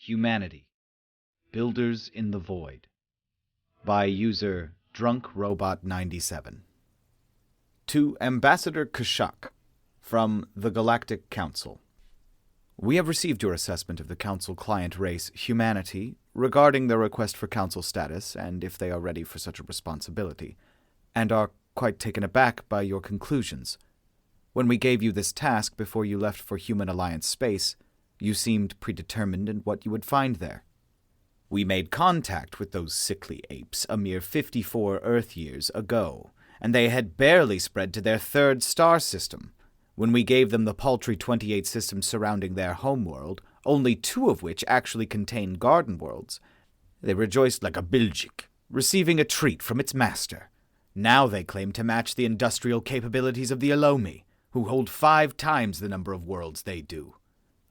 Humanity, Builders in the Void, by user DrunkRobot97. To Ambassador Kashak, from the Galactic Council. We have received your assessment of the Council client race, Humanity, regarding their request for Council status and if they are ready for such a responsibility, and are quite taken aback by your conclusions. When we gave you this task before you left for Human Alliance space, you seemed predetermined in what you would find there. We made contact with those sickly apes a mere 54 Earth years ago, and they had barely spread to their third star system. When we gave them the paltry 28 systems surrounding their homeworld, only 2 of which actually contained garden worlds, they rejoiced like a Biljik, receiving a treat from its master. Now they claim to match the industrial capabilities of the Alomi, who hold 5 times the number of worlds they do.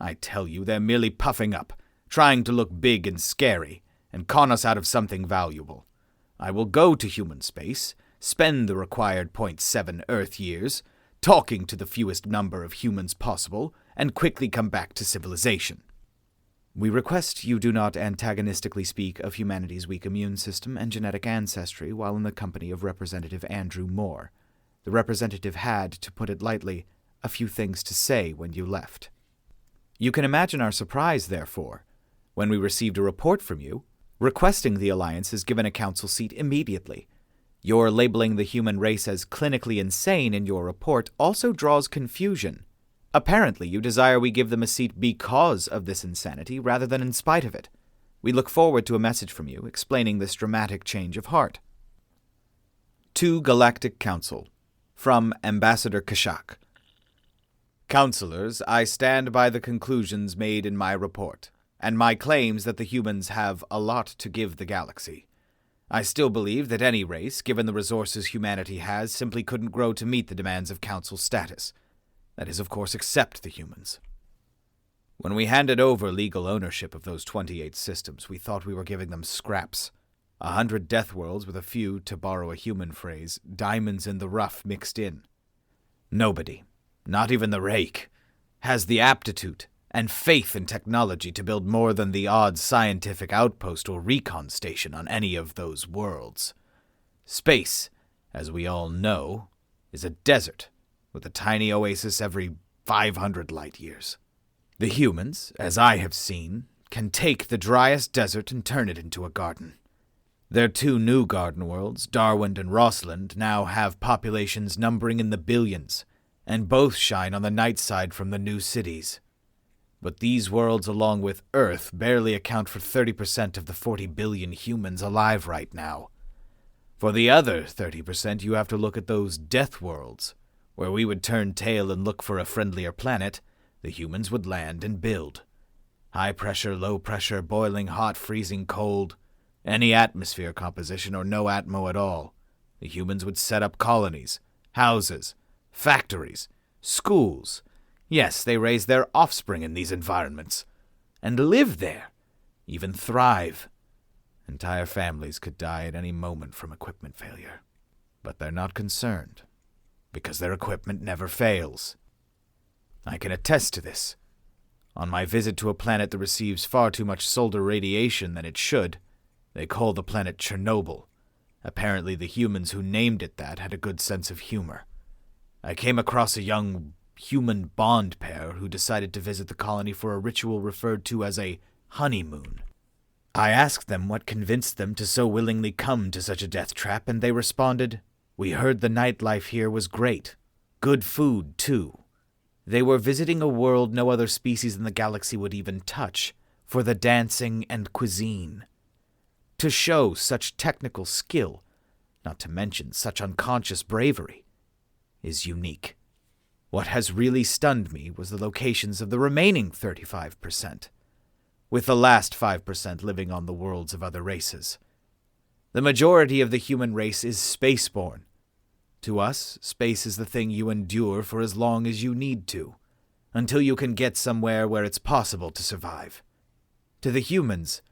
I tell you, they're merely puffing up, trying to look big and scary, and con us out of something valuable. I will go to human space, spend the required 0.7 Earth years, talking to the fewest number of humans possible, and quickly come back to civilization. We request you do not antagonistically speak of humanity's weak immune system and genetic ancestry while in the company of Representative Andrew Moore. The representative had, to put it lightly, a few things to say when you left. You can imagine our surprise, therefore, when we received a report from you, requesting the Alliance is given a council seat immediately. Your labeling the human race as clinically insane in your report also draws confusion. Apparently, you desire we give them a seat because of this insanity rather than in spite of it. We look forward to a message from you explaining this dramatic change of heart. To Galactic Council, from Ambassador Kashak. Councilors, I stand by the conclusions made in my report, and my claims that the humans have a lot to give the galaxy. I still believe that any race, given the resources humanity has, simply couldn't grow to meet the demands of Council status. That is, of course, except the humans. When we handed over legal ownership of those 28 systems, we thought we were giving them scraps. 100 death worlds with a few, to borrow a human phrase, diamonds in the rough mixed in. Nobody, not even the rake, has the aptitude and faith in technology to build more than the odd scientific outpost or recon station on any of those worlds. Space, as we all know, is a desert, with a tiny oasis every 500 light years. The humans, as I have seen, can take the driest desert and turn it into a garden. Their 2 new garden worlds, Darwin and Rossland, now have populations numbering in the billions, and both shine on the night side from the new cities. But these worlds, along with Earth, barely account for 30% of the 40 billion humans alive right now. For the other 30%, you have to look at those death worlds, where we would turn tail and look for a friendlier planet, the humans would land and build. High pressure, low pressure, boiling hot, freezing cold, any atmosphere composition or no atmo at all. The humans would set up colonies, houses, factories, schools. Yes, they raise their offspring in these environments, and live there, even thrive. Entire families could die at any moment from equipment failure. But they're not concerned, because their equipment never fails. I can attest to this. On my visit to a planet that receives far too much solar radiation than it should, they call the planet Chernobyl. Apparently the humans who named it that had a good sense of humor. I came across a young human bond pair who decided to visit the colony for a ritual referred to as a honeymoon. I asked them what convinced them to so willingly come to such a death trap, and they responded, "We heard the nightlife here was great. Good food, too." They were visiting a world no other species in the galaxy would even touch, for the dancing and cuisine. To show such technical skill, not to mention such unconscious bravery, is unique. What has really stunned me was the locations of the remaining 35%, with the last 5% living on the worlds of other races. The majority of the human race is spaceborne. To us, space is the thing you endure for as long as you need to, until you can get somewhere where it's possible to survive. To the humans,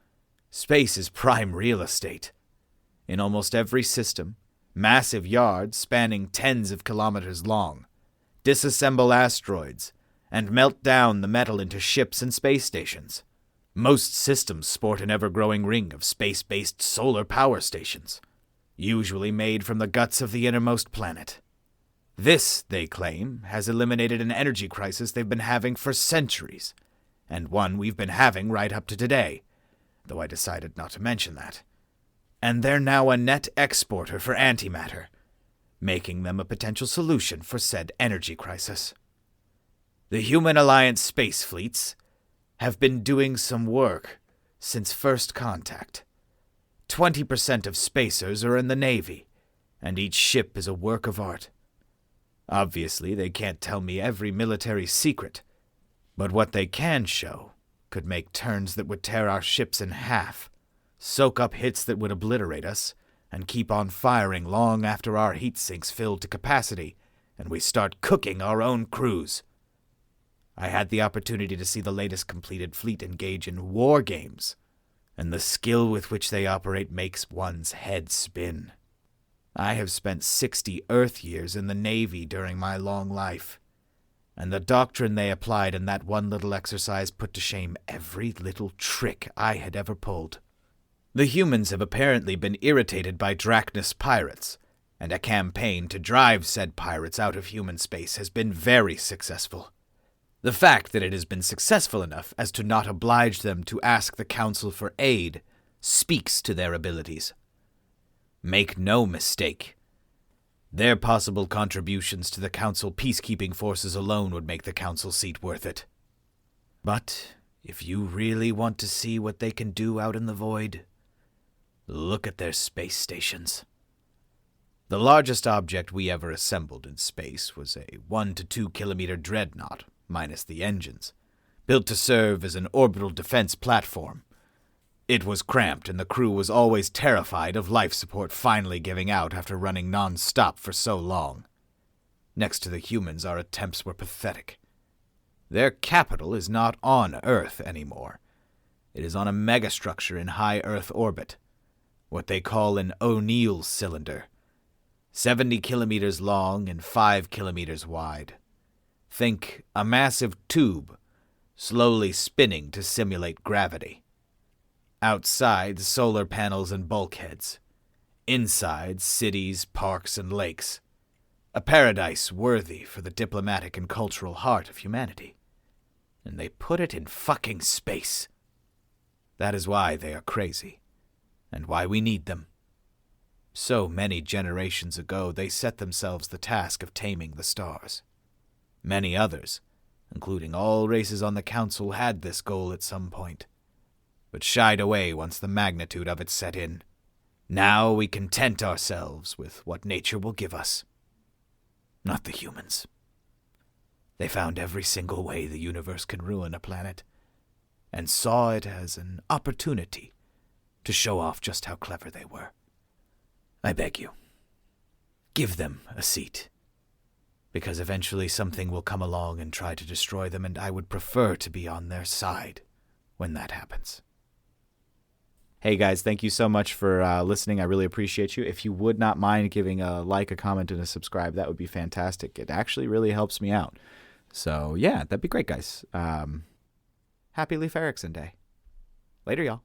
space is prime real estate. In almost every system, massive yards spanning tens of kilometers long, disassemble asteroids, and melt down the metal into ships and space stations. Most systems sport an ever-growing ring of space-based solar power stations, usually made from the guts of the innermost planet. This, they claim, has eliminated an energy crisis they've been having for centuries, and one we've been having right up to today, though I decided not to mention that. And they're now a net exporter for antimatter, making them a potential solution for said energy crisis. The Human Alliance space fleets have been doing some work since first contact. 20% of spacers are in the Navy, and each ship is a work of art. Obviously, they can't tell me every military secret, but what they can show could make turns that would tear our ships in half, soak up hits that would obliterate us, and keep on firing long after our heat sinks filled to capacity and we start cooking our own crews. I had the opportunity to see the latest completed fleet engage in war games, and the skill with which they operate makes one's head spin. I have spent 60 Earth years in the Navy during my long life, and the doctrine they applied in that one little exercise put to shame every little trick I had ever pulled. The humans have apparently been irritated by Drachnus pirates, and a campaign to drive said pirates out of human space has been very successful. The fact that it has been successful enough as to not oblige them to ask the Council for aid speaks to their abilities. Make no mistake, their possible contributions to the Council peacekeeping forces alone would make the Council seat worth it. But if you really want to see what they can do out in the void, look at their space stations. The largest object we ever assembled in space was a 1 to 2 kilometer dreadnought, minus the engines, built to serve as an orbital defense platform. It was cramped, and the crew was always terrified of life support finally giving out after running non-stop for so long. Next to the humans, our attempts were pathetic. Their capital is not on Earth anymore. It is on a megastructure in high Earth orbit, what they call an O'Neill cylinder, 70 kilometers long and 5 kilometers wide. Think a massive tube, slowly spinning to simulate gravity. Outside, solar panels and bulkheads. Inside, cities, parks, and lakes. A paradise worthy for the diplomatic and cultural heart of humanity. And they put it in fucking space. That is why they are crazy, and why we need them. So many generations ago, they set themselves the task of taming the stars. Many others, including all races on the Council, had this goal at some point, but shied away once the magnitude of it set in. Now we content ourselves with what nature will give us. Not the humans. They found every single way the universe can ruin a planet, and saw it as an opportunity to show off just how clever they were. I beg you, give them a seat, because eventually something will come along and try to destroy them, and I would prefer to be on their side when that happens. Hey guys, thank you so much for listening. I really appreciate you. If you would not mind giving a like, a comment, and a subscribe, that would be fantastic. It actually really helps me out. So yeah, that'd be great, guys. Happy Leif Erikson Day. Later, y'all.